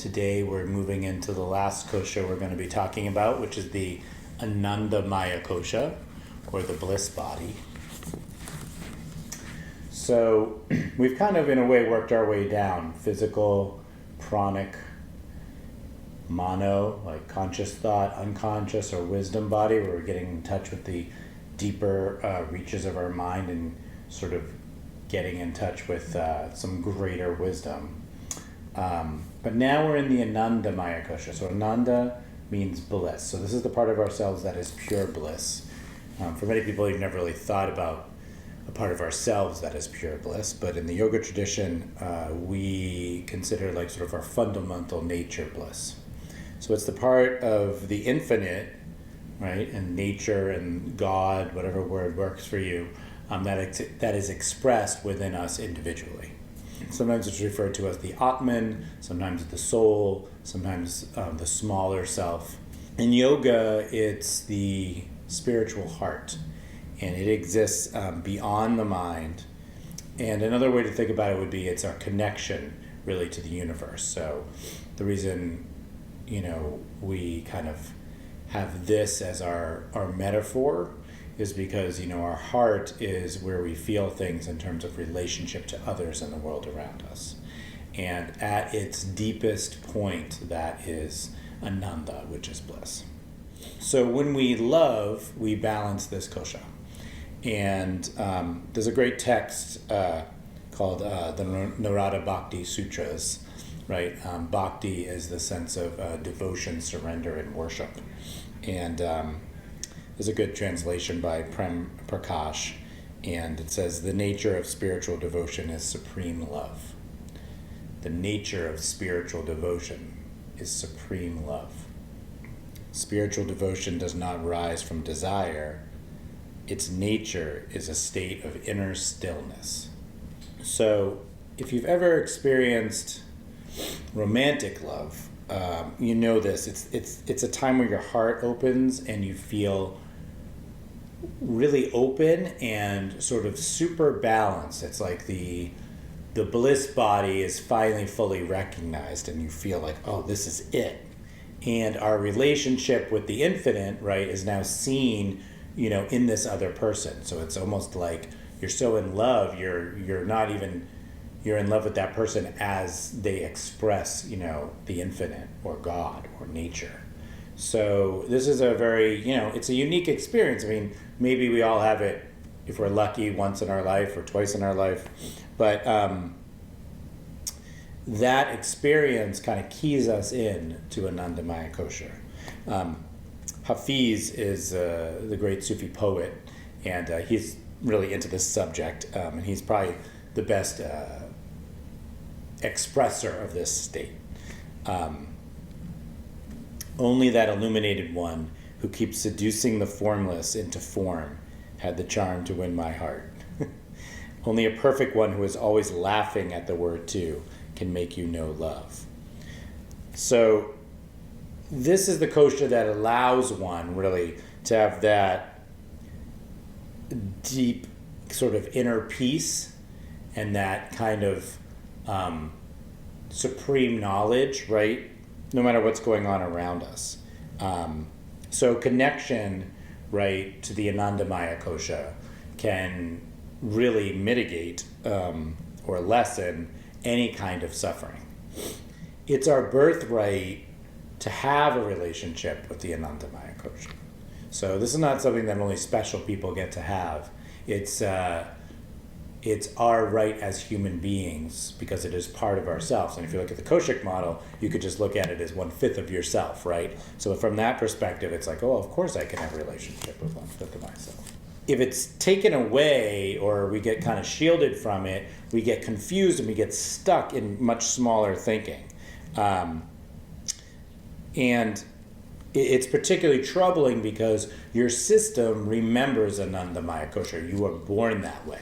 today we're moving into the last kosha we're going to be talking about, which is the Anandamaya Kosha, or the Bliss body. So we've kind of, in a way, worked our way down. Physical, pranic, mano, like conscious thought, unconscious, or wisdom body, where we're getting in touch with the deeper reaches of our mind and sort of getting in touch with some greater wisdom. But now we're in the Anandamaya Kosha. So Ananda means bliss. So this is the part of ourselves that is pure bliss. For many people, you've never really thought about a part of ourselves that is pure bliss. But in the yoga tradition, we consider like sort of our fundamental nature bliss. So it's the part of the infinite, right, and nature and God, whatever word works for you, that is expressed within us individually. Sometimes it's referred to as the Atman, sometimes the soul, sometimes the smaller self. In yoga, it's the spiritual heart, and it exists beyond the mind. And another way to think about it would be it's our connection really to the universe. So the reason, we kind of have this as our metaphor is because, our heart is where we feel things in terms of relationship to others in the world around us. And at its deepest point, that is ananda, which is bliss. So when we love, we balance this kosha. And there's a great text called the Narada Bhakti Sutras, right? Bhakti is the sense of devotion, surrender, and worship. And there's a good translation by Prem Prakash, and it says, the nature of spiritual devotion is supreme love. The nature of spiritual devotion is supreme love. Spiritual devotion does not rise from desire. Its nature is a state of inner stillness. So if you've ever experienced romantic love, you know this. It's a time where your heart opens and you feel really open and sort of super balanced. It's like the bliss body is finally fully recognized, and you feel like, oh, this is it. And our relationship with the infinite, right, is now seen, in this other person. So it's almost like you're so in love, you're in love with that person as they express, the infinite or God or nature. So this is a very, it's a unique experience. I mean, maybe we all have it, if we're lucky, once in our life or twice in our life. But that experience kind of keys us in to Anandamaya Kosha. Hafiz is the great Sufi poet, and he's really into this subject, and he's probably the best expresser of this state. Only that illuminated one who keeps seducing the formless into form had the charm to win my heart. Only a perfect one who is always laughing at the word too can make you know love. So this is the kosha that allows one really to have that deep sort of inner peace and that kind of supreme knowledge, right? No matter what's going on around us. So connection, right, to the Anandamaya Kosha can really mitigate or lessen any kind of suffering. It's our birthright to have a relationship with the Anandamaya Kosha. So this is not something that only special people get to have. It's our right as human beings because it is part of ourselves. And if you look at the Koshic model, you could just look at it as 1/5 of yourself, right? So from that perspective, it's like, oh, of course I can have a relationship with 1/5 of myself. If it's taken away or we get kind of shielded from it, we get confused and we get stuck in much smaller thinking. And it's particularly troubling because your system remembers Anandamaya Kosha. You were born that way.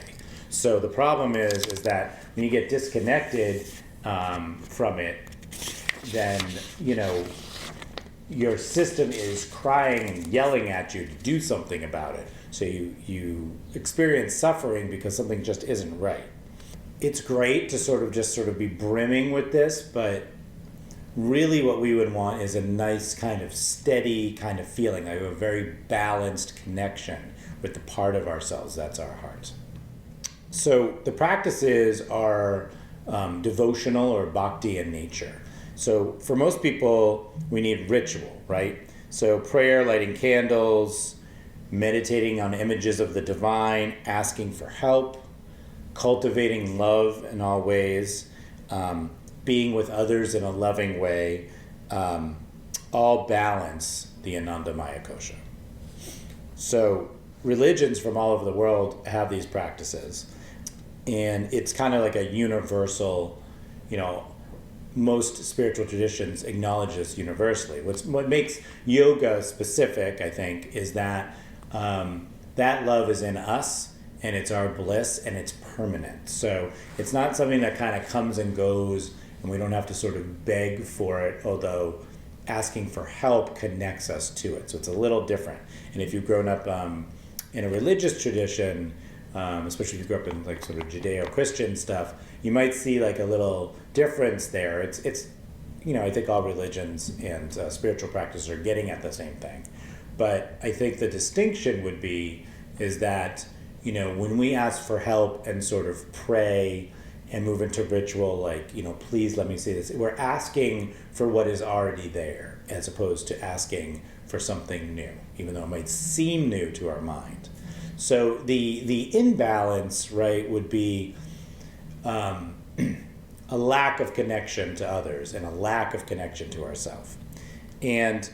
So the problem is that when you get disconnected from it, then, your system is crying and yelling at you to do something about it. So you experience suffering because something just isn't right. It's great to sort of be brimming with this, but really what we would want is a nice kind of steady kind of feeling, like a very balanced connection with the part of ourselves that's our heart. So the practices are devotional or bhakti in nature. So for most people, we need ritual, right? So prayer, lighting candles, meditating on images of the divine, asking for help, cultivating love in all ways, being with others in a loving way, all balance the Anandamaya Kosha. So religions from all over the world have these practices, and it's kind of like a universal, most spiritual traditions acknowledge this universally. What makes yoga specific, I think, is that that love is in us, and it's our bliss, and it's permanent. So it's not something that kind of comes and goes, and we don't have to sort of beg for it, although asking for help connects us to it. So it's a little different. And if you've grown up in a religious tradition, especially if you grew up in like sort of Judeo-Christian stuff, you might see like a little difference there. It's I think all religions and spiritual practices are getting at the same thing. But I think the distinction would be is that, when we ask for help and sort of pray and move into ritual, like, please let me see this, we're asking for what is already there as opposed to asking for something new, even though it might seem new to our mind. So the imbalance, right, would be a lack of connection to others and a lack of connection to ourselves. And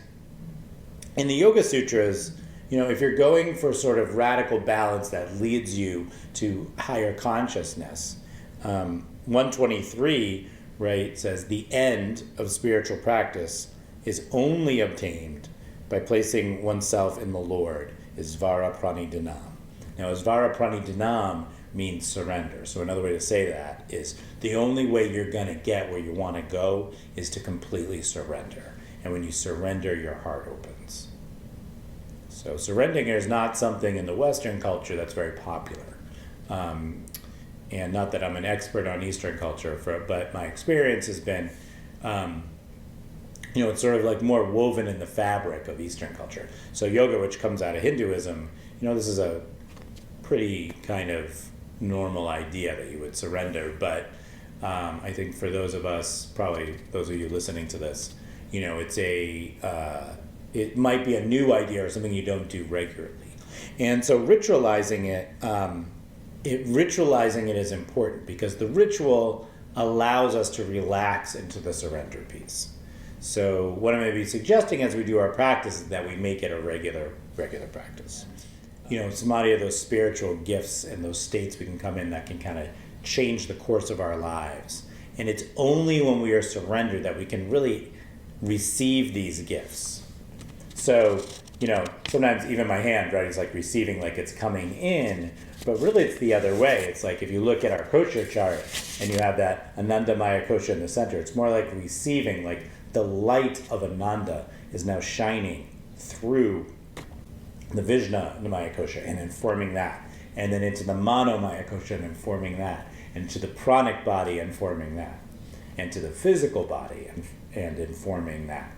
in the Yoga Sutras, if you're going for sort of radical balance that leads you to higher consciousness, 123, right, says the end of spiritual practice is only obtained by placing oneself in the Lord, is Svara Pranidhanam. Now, Svara Pranidhanam means surrender. So another way to say that is the only way you're going to get where you want to go is to completely surrender. And when you surrender, your heart opens. So surrendering is not something in the Western culture that's very popular. And not that I'm an expert on Eastern culture, but my experience has been, it's sort of like more woven in the fabric of Eastern culture. So yoga, which comes out of Hinduism, this is a pretty kind of normal idea that you would surrender. But I think for those of us, probably those of you listening to this, it might be a new idea or something you don't do regularly. And so ritualizing it is important because the ritual allows us to relax into the surrender piece. So what I may be suggesting as we do our practice is that we make it a regular practice. Samadhi are those spiritual gifts and those states we can come in that can kind of change the course of our lives. And it's only when we are surrendered that we can really receive these gifts. So, sometimes even my hand, right, is like receiving, like it's coming in, but really it's the other way. It's like if you look at our kosha chart and you have that Anandamaya Kosha in the center, it's more like receiving, like the light of Ananda is now shining through the Vijnanamaya Kosha and informing that, and then into the Manomaya Kosha and informing that, and to the pranic body informing that, and to the physical body and informing that.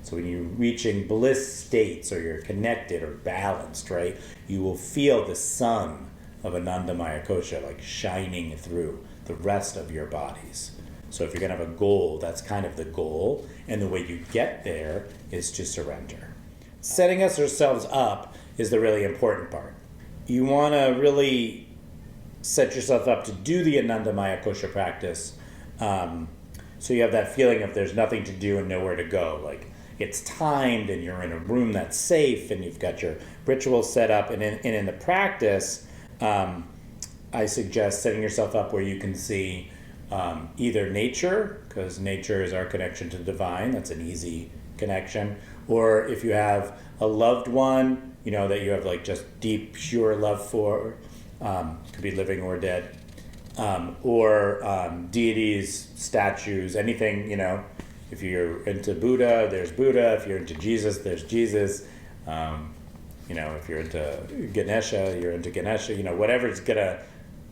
So when you're reaching bliss states or you're connected or balanced, right, you will feel the sun of Anandamaya Kosha like shining through the rest of your bodies. So if you're going to have a goal, that's kind of the goal. And the way you get there is to surrender. Setting ourselves up is the really important part. You want to really set yourself up to do the Anandamaya Kosha practice. So you have that feeling of there's nothing to do and nowhere to go. Like, it's timed and you're in a room that's safe and you've got your rituals set up. And in the practice, I suggest setting yourself up where you can see either nature, because nature is our connection to the divine. That's an easy connection. Or if you have a loved one, that you have like just deep, pure love for, could be living or dead, or deities, statues, anything, If you're into Buddha, there's Buddha. If you're into Jesus, there's Jesus. If you're into Ganesha, you're into Ganesha. Whatever's going to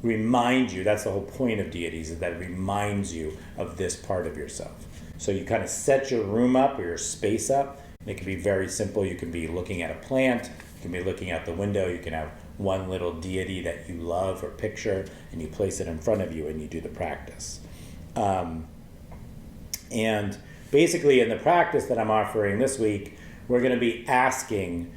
remind you. That's the whole point of deities, is that it reminds you of this part of yourself. So you kind of set your room up or your space up. And it can be very simple. You can be looking at a plant, you can be looking out the window, you can have one little deity that you love or picture, and you place it in front of you and you do the practice. And basically in the practice that I'm offering this week, we're going to be asking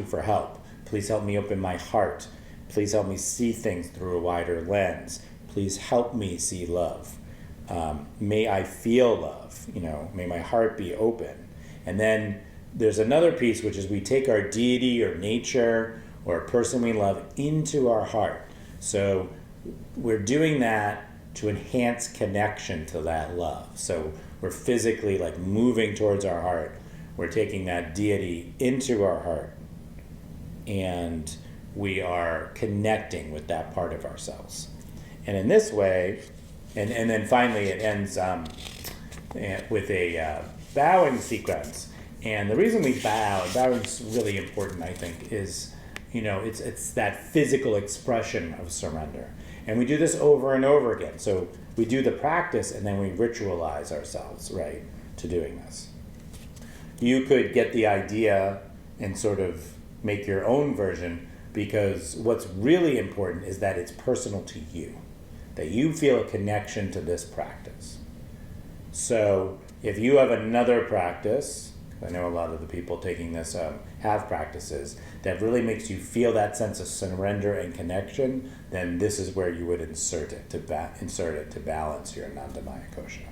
for help. Please help me open my heart. Please help me see things through a wider lens. Please help me see love. May I feel love. May my heart be open. And then there's another piece, which is we take our deity or nature or a person we love into our heart. So we're doing that to enhance connection to that love. So we're physically like moving towards our heart. We're taking that deity into our heart, and we are connecting with that part of ourselves. And in this way, and then finally it ends with a bowing sequence. And the reason we bow, and bowing is really important, I think, is, it's that physical expression of surrender. And we do this over and over again. So we do the practice and then we ritualize ourselves, right, to doing this. You could get the idea and sort of make your own version, because what's really important is that it's personal to you, that you feel a connection to this practice. So if you have another practice, I know a lot of the people taking this have practices that really makes you feel that sense of surrender and connection, then this is where you would insert it to balance your Anandamaya Kosha.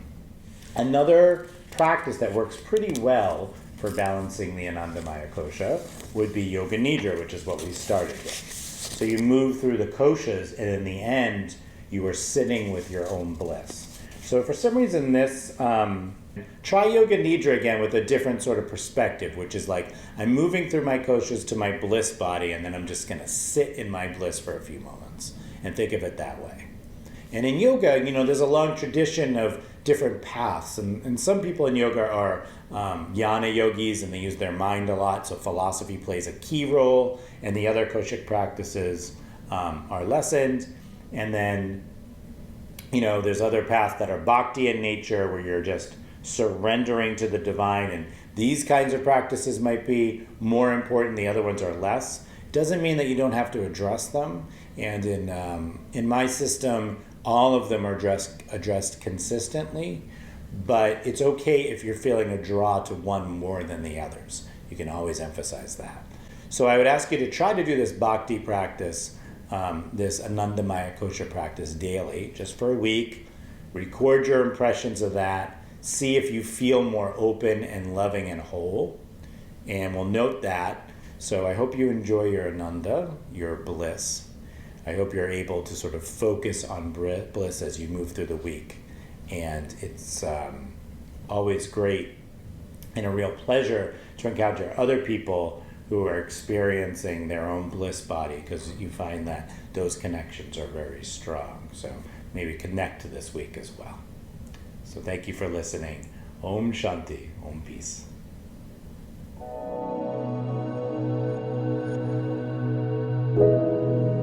Another practice that works pretty well for balancing the Anandamaya Kosha would be Yoga Nidra, which is what we started with. So you move through the koshas, and in the end, you are sitting with your own bliss. So for some reason this, try Yoga Nidra again with a different sort of perspective, which is like, I'm moving through my koshas to my bliss body, and then I'm just going to sit in my bliss for a few moments, and think of it that way. And in yoga, there's a long tradition of different paths, and some people in yoga are jnana yogis, and they use their mind a lot, so philosophy plays a key role, and the other koshic practices are lessened. And then, there's other paths that are bhakti in nature, where you're just surrendering to the divine, and these kinds of practices might be more important, the other ones are less. Doesn't mean that you don't have to address them, and in my system, all of them are addressed consistently, but it's okay if you're feeling a draw to one more than the others. You can always emphasize that. So I would ask you to try to do this bhakti practice, this Anandamaya Kosha practice daily, just for a week. Record your impressions of that. See if you feel more open and loving and whole. And we'll note that. So I hope you enjoy your Ananda, your bliss. I hope you're able to sort of focus on bliss as you move through the week. And it's always great and a real pleasure to encounter other people who are experiencing their own bliss body, because you find that those connections are very strong. So maybe connect to this week as well. So thank you for listening. Om Shanti, Om Peace.